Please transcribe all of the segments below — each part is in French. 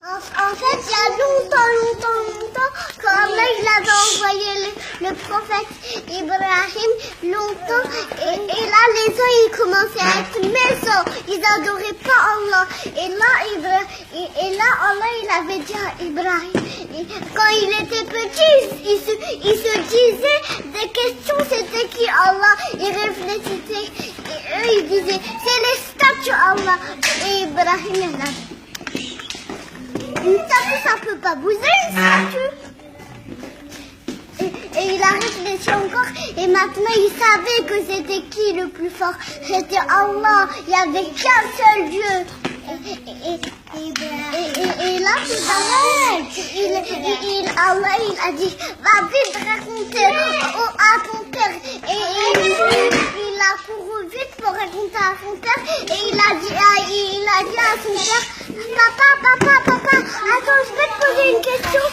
En fait, il y a longtemps, quand Allah il avait envoyé le prophète Ibrahim, longtemps, et là les gens ils commençaient à être méchants, ils n'adoraient pas Allah. Et là Allah il avait dit à Ibrahim, quand il était petit, il se disait des questions, c'était qui Allah, il réfléchissait, et eux ils disaient, c'est les statues Allah, et Ibrahim il a dit. Une statue, ça peut pas bouger, une statue. Et il a réfléchi encore, et maintenant il savait que c'était qui le plus fort. C'était Allah, il n'y avait qu'un seul Dieu. Et là, tout à l'heure, Allah il a dit, va vite raconter à ton père. Et il a couru vite pour raconter à son père, et il a dit à son père, papa, attends, je vais te poser une question.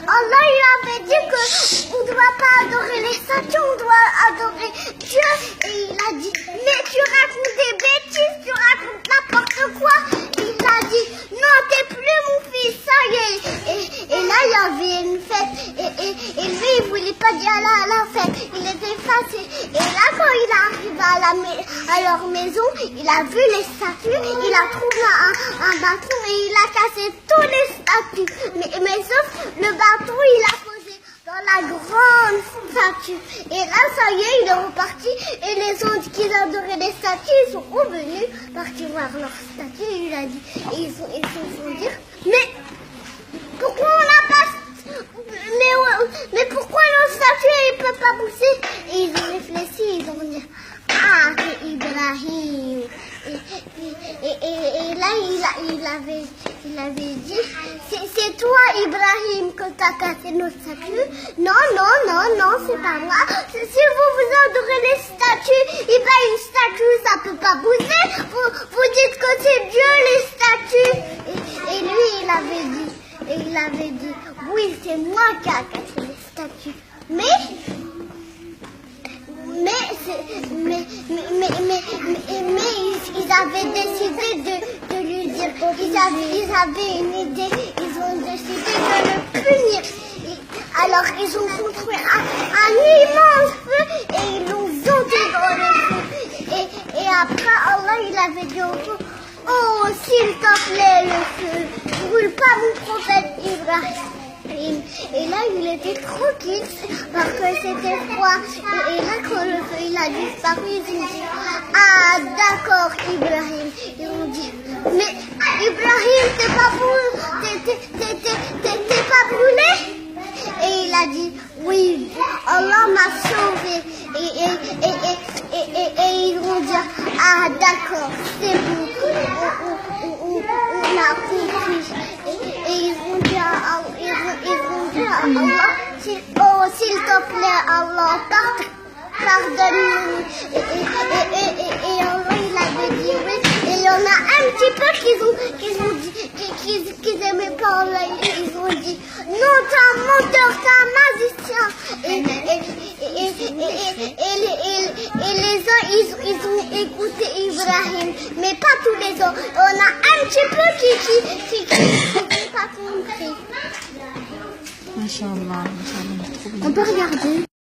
Allah, il avait dit qu'on ne doit pas adorer les statues, on doit adorer Dieu. Et il a dit, mais tu racontes des bêtises, tu racontes n'importe quoi. Et il a dit, non, t'es plus mon fils, ça y est. Et là, il y avait une fête. Et lui, il voulait pas dire à la fête. Il était fatigué. Et là, quand il arrive à leur maison, il a vu les statues, il a trouvé un bâton et il a cassé tous les statues. Mais sauf le bâton, il a posé dans la grande statue. Et là, ça y est, il est reparti. Et les autres qui adoraient les statues, ils sont revenus partir voir leur statue. Et il a dit, et ils se sont dit, mais pourquoi on n'a pas... Mais pourquoi nos statues ne peuvent pas pousser? Et ils ont réfléchi, ils ont dit, ah, c'est Ibrahim. Et là, il avait dit, c'est toi, Ibrahim, que t'as cassé nos statues. Non, c'est pas moi. Si vous adorez les statues, et ben une statue, ça peut pas bouger. Vous dites que c'est Dieu, les statues. Et lui, il avait dit, oui, c'est moi qui a cassé les statues. Mais ils avaient décidé de lui dire, ils avaient une idée, ils ont décidé de le punir. Alors ils ont construit un immense feu et ils l'ont jeté dans le feu. Et après Allah il avait dit au feu, oh s'il te plaît le feu, brûle pas mon prophète Ibrahim. Et là, il était tranquille parce que c'était froid. Et là, quand le feu il a disparu, ils ont dit, ah d'accord Ibrahim. Ils ont dit, mais Ibrahim, t'es pas brûlé? Et il a dit, oui, Allah m'a sauvé. Et ils vont dire, ah d'accord, c'est bon, on a compris. Et ils vont dire à Allah, oh s'il te plaît Allah, pardonne-nous. Et Allah il avait dit oui. Et il y en a un petit peu qu'ils aimaient pas Allah. Ils ont dit, non t'es un menteur, t'es un magicien. Et les uns ils ont écouté Ibrahim, mais pas tous les autres. On a un petit peu qui n'ont pas compris. Masha'Allah. On peut regarder.